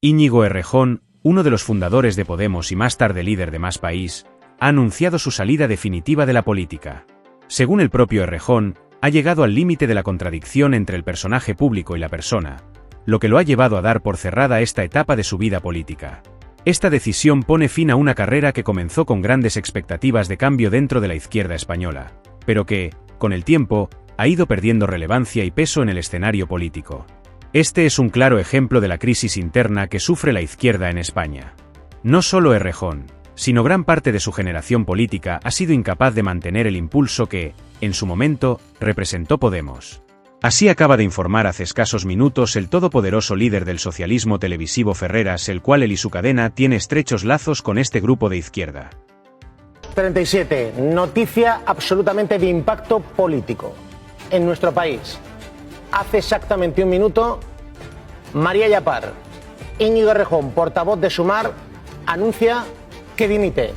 Íñigo Errejón, uno de los fundadores de Podemos y más tarde líder de Más País, ha anunciado su salida definitiva de la política. Según el propio Errejón, ha llegado al límite de la contradicción entre el personaje público y la persona, lo que lo ha llevado a dar por cerrada esta etapa de su vida política. Esta decisión pone fin a una carrera que comenzó con grandes expectativas de cambio dentro de la izquierda española, pero que, con el tiempo, ha ido perdiendo relevancia y peso en el escenario político. Este es un claro ejemplo de la crisis interna que sufre la izquierda en España. No solo Errejón, sino gran parte de su generación política ha sido incapaz de mantener el impulso que, en su momento, representó Podemos. Así acaba de informar hace escasos minutos el todopoderoso líder del socialismo televisivo Ferreras, el cual él y su cadena tiene estrechos lazos con este grupo de izquierda. 37. Noticia absolutamente de impacto político en nuestro país. Hace exactamente un minuto, María Yapar, Íñigo Errejón, portavoz de Sumar, anuncia que dimite.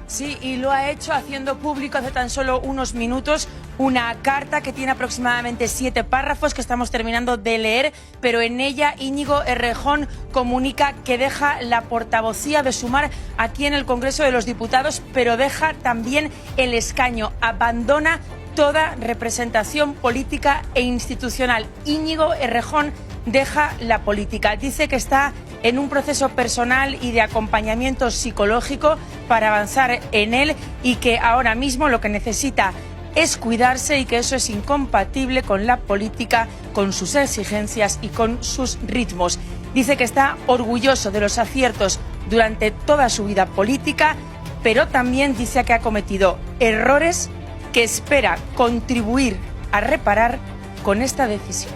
Sí, y lo ha hecho haciendo público hace tan solo unos minutos una carta que tiene aproximadamente 7 párrafos que estamos terminando de leer, pero en ella Íñigo Errejón comunica que deja la portavocía de Sumar aquí en el Congreso de los Diputados, pero deja también el escaño, abandona toda representación política e institucional. Íñigo Errejón deja la política. Dice que está en un proceso personal y de acompañamiento psicológico para avanzar en él y que ahora mismo lo que necesita es cuidarse y que eso es incompatible con la política, con sus exigencias y con sus ritmos. Dice que está orgulloso de los aciertos durante toda su vida política, pero también dice que ha cometido errores que espera contribuir a reparar con esta decisión.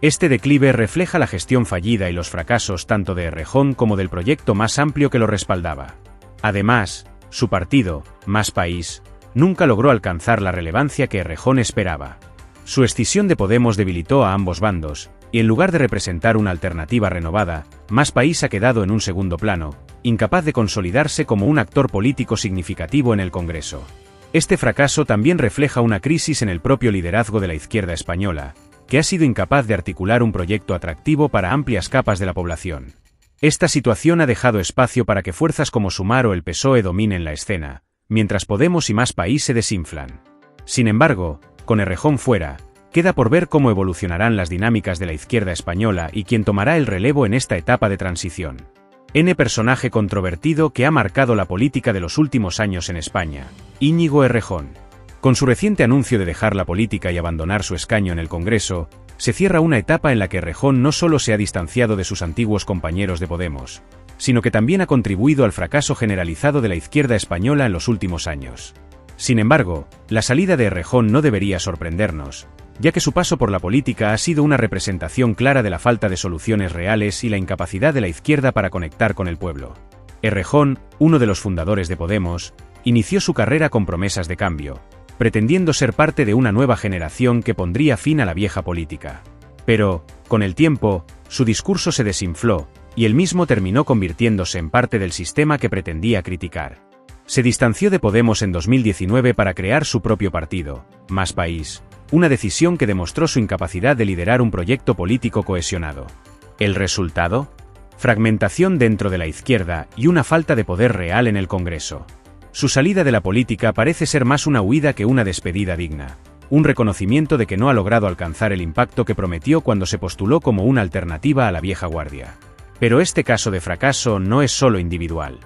Este declive refleja la gestión fallida y los fracasos tanto de Errejón como del proyecto más amplio que lo respaldaba. Además, su partido, Más País, nunca logró alcanzar la relevancia que Errejón esperaba. Su escisión de Podemos debilitó a ambos bandos, y en lugar de representar una alternativa renovada, Más País ha quedado en un segundo plano, incapaz de consolidarse como un actor político significativo en el Congreso. Este fracaso también refleja una crisis en el propio liderazgo de la izquierda española, que ha sido incapaz de articular un proyecto atractivo para amplias capas de la población. Esta situación ha dejado espacio para que fuerzas como Sumar o el PSOE dominen la escena, mientras Podemos y Más País se desinflan. Sin embargo, con Errejón fuera, queda por ver cómo evolucionarán las dinámicas de la izquierda española y quién tomará el relevo en esta etapa de transición. Personaje controvertido que ha marcado la política de los últimos años en España, Íñigo Errejón. Con su reciente anuncio de dejar la política y abandonar su escaño en el Congreso, se cierra una etapa en la que Errejón no solo se ha distanciado de sus antiguos compañeros de Podemos, sino que también ha contribuido al fracaso generalizado de la izquierda española en los últimos años. Sin embargo, la salida de Errejón no debería sorprendernos, ya que su paso por la política ha sido una representación clara de la falta de soluciones reales y la incapacidad de la izquierda para conectar con el pueblo. Errejón, uno de los fundadores de Podemos, inició su carrera con promesas de cambio, pretendiendo ser parte de una nueva generación que pondría fin a la vieja política. Pero, con el tiempo, su discurso se desinfló, y él mismo terminó convirtiéndose en parte del sistema que pretendía criticar. Se distanció de Podemos en 2019 para crear su propio partido, Más País, una decisión que demostró su incapacidad de liderar un proyecto político cohesionado. ¿El resultado? Fragmentación dentro de la izquierda y una falta de poder real en el Congreso. Su salida de la política parece ser más una huida que una despedida digna, un reconocimiento de que no ha logrado alcanzar el impacto que prometió cuando se postuló como una alternativa a la vieja guardia. Pero este caso de fracaso no es solo individual.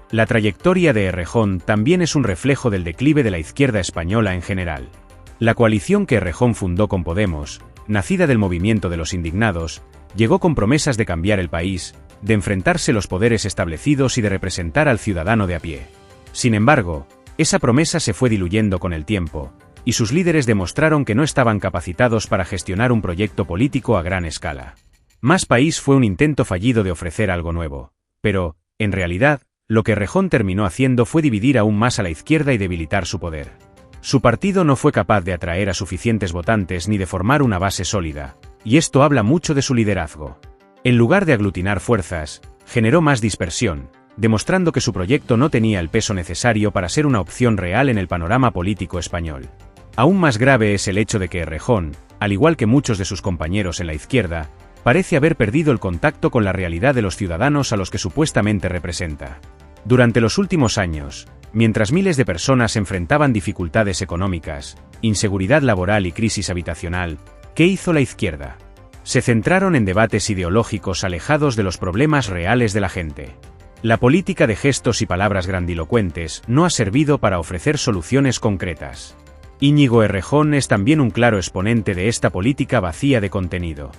La trayectoria de Errejón también es un reflejo del declive de la izquierda española en general. La coalición que Errejón fundó con Podemos, nacida del movimiento de los indignados, llegó con promesas de cambiar el país, de enfrentarse los poderes establecidos y de representar al ciudadano de a pie. Sin embargo, esa promesa se fue diluyendo con el tiempo, y sus líderes demostraron que no estaban capacitados para gestionar un proyecto político a gran escala. Más País fue un intento fallido de ofrecer algo nuevo, pero, en realidad, lo que Errejón terminó haciendo fue dividir aún más a la izquierda y debilitar su poder. Su partido no fue capaz de atraer a suficientes votantes ni de formar una base sólida, y esto habla mucho de su liderazgo. En lugar de aglutinar fuerzas, generó más dispersión, demostrando que su proyecto no tenía el peso necesario para ser una opción real en el panorama político español. Aún más grave es el hecho de que Errejón, al igual que muchos de sus compañeros en la izquierda, parece haber perdido el contacto con la realidad de los ciudadanos a los que supuestamente representa. Durante los últimos años, mientras miles de personas enfrentaban dificultades económicas, inseguridad laboral y crisis habitacional, ¿qué hizo la izquierda? Se centraron en debates ideológicos alejados de los problemas reales de la gente. La política de gestos y palabras grandilocuentes no ha servido para ofrecer soluciones concretas. Íñigo Errejón es también un claro exponente de esta política vacía de contenido.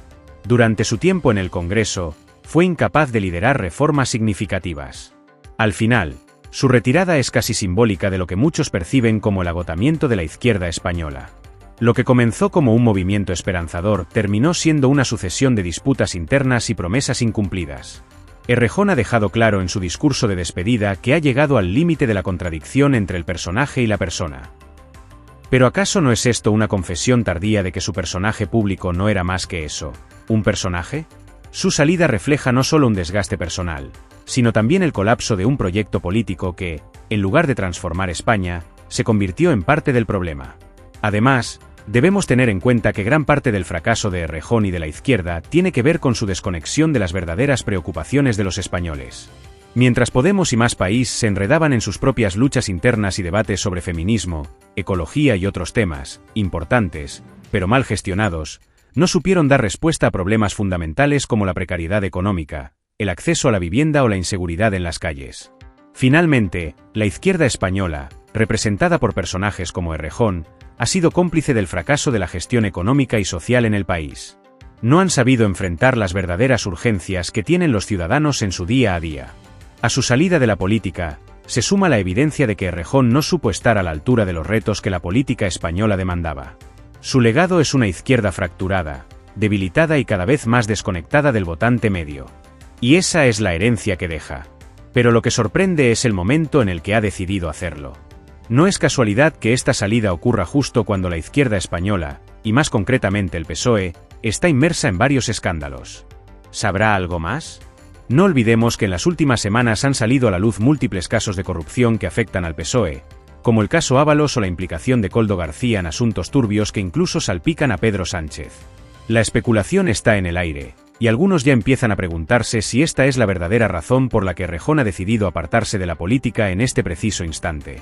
Durante su tiempo en el Congreso, fue incapaz de liderar reformas significativas. Al final, su retirada es casi simbólica de lo que muchos perciben como el agotamiento de la izquierda española. Lo que comenzó como un movimiento esperanzador terminó siendo una sucesión de disputas internas y promesas incumplidas. Errejón ha dejado claro en su discurso de despedida que ha llegado al límite de la contradicción entre el personaje y la persona. ¿Pero acaso no es esto una confesión tardía de que su personaje público no era más que eso, un personaje? Su salida refleja no solo un desgaste personal, sino también el colapso de un proyecto político que, en lugar de transformar España, se convirtió en parte del problema. Además, debemos tener en cuenta que gran parte del fracaso de Errejón y de la izquierda tiene que ver con su desconexión de las verdaderas preocupaciones de los españoles. Mientras Podemos y Más País se enredaban en sus propias luchas internas y debates sobre feminismo, ecología y otros temas, importantes, pero mal gestionados, no supieron dar respuesta a problemas fundamentales como la precariedad económica, el acceso a la vivienda o la inseguridad en las calles. Finalmente, la izquierda española, representada por personajes como Errejón, ha sido cómplice del fracaso de la gestión económica y social en el país. No han sabido enfrentar las verdaderas urgencias que tienen los ciudadanos en su día a día. A su salida de la política, se suma la evidencia de que Errejón no supo estar a la altura de los retos que la política española demandaba. Su legado es una izquierda fracturada, debilitada y cada vez más desconectada del votante medio. Y esa es la herencia que deja. Pero lo que sorprende es el momento en el que ha decidido hacerlo. No es casualidad que esta salida ocurra justo cuando la izquierda española, y más concretamente el PSOE, está inmersa en varios escándalos. ¿Sabrá algo más? No olvidemos que en las últimas semanas han salido a la luz múltiples casos de corrupción que afectan al PSOE, como el caso Ábalos o la implicación de Koldo García en asuntos turbios que incluso salpican a Pedro Sánchez. La especulación está en el aire, y algunos ya empiezan a preguntarse si esta es la verdadera razón por la que Errejón ha decidido apartarse de la política en este preciso instante.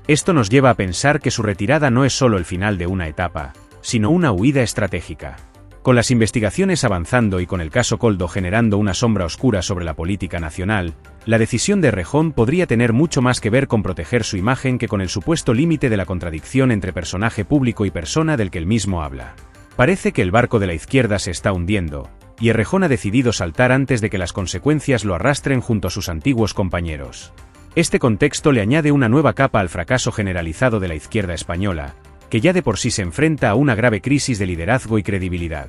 Esto nos lleva a pensar que su retirada no es solo el final de una etapa, sino una huida estratégica. Con las investigaciones avanzando y con el caso Koldo generando una sombra oscura sobre la política nacional, la decisión de Errejón podría tener mucho más que ver con proteger su imagen que con el supuesto límite de la contradicción entre personaje público y persona del que él mismo habla. Parece que el barco de la izquierda se está hundiendo, y Errejón ha decidido saltar antes de que las consecuencias lo arrastren junto a sus antiguos compañeros. Este contexto le añade una nueva capa al fracaso generalizado de la izquierda española, que ya de por sí se enfrenta a una grave crisis de liderazgo y credibilidad.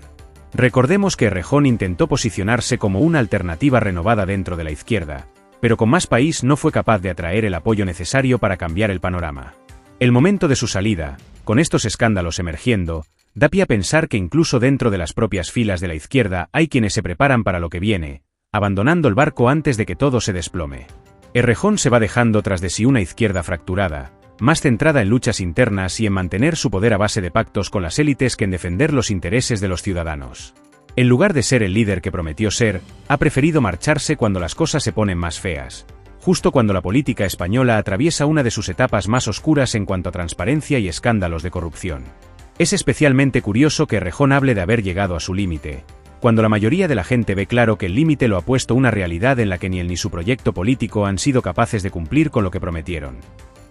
Recordemos que Errejón intentó posicionarse como una alternativa renovada dentro de la izquierda, pero con Más País no fue capaz de atraer el apoyo necesario para cambiar el panorama. El momento de su salida, con estos escándalos emergiendo, da pie a pensar que incluso dentro de las propias filas de la izquierda hay quienes se preparan para lo que viene, abandonando el barco antes de que todo se desplome. Errejón se va dejando tras de sí una izquierda fracturada, más centrada en luchas internas y en mantener su poder a base de pactos con las élites que en defender los intereses de los ciudadanos. En lugar de ser el líder que prometió ser, ha preferido marcharse cuando las cosas se ponen más feas, justo cuando la política española atraviesa una de sus etapas más oscuras en cuanto a transparencia y escándalos de corrupción. Es especialmente curioso que Errejón hable de haber llegado a su límite, cuando la mayoría de la gente ve claro que el límite lo ha puesto una realidad en la que ni él ni su proyecto político han sido capaces de cumplir con lo que prometieron.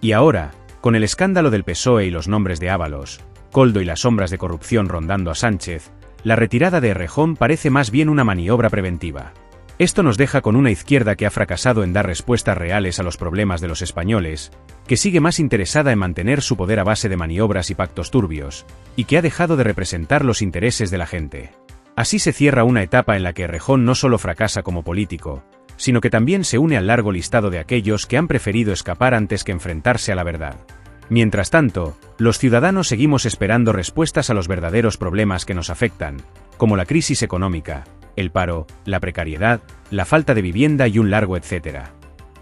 Y ahora, con el escándalo del PSOE y los nombres de Ábalos, Koldo y las sombras de corrupción rondando a Sánchez, la retirada de Errejón parece más bien una maniobra preventiva. Esto nos deja con una izquierda que ha fracasado en dar respuestas reales a los problemas de los españoles, que sigue más interesada en mantener su poder a base de maniobras y pactos turbios, y que ha dejado de representar los intereses de la gente. Así se cierra una etapa en la que Errejón no solo fracasa como político, sino que también se une al largo listado de aquellos que han preferido escapar antes que enfrentarse a la verdad. Mientras tanto, los ciudadanos seguimos esperando respuestas a los verdaderos problemas que nos afectan, como la crisis económica, el paro, la precariedad, la falta de vivienda y un largo etcétera.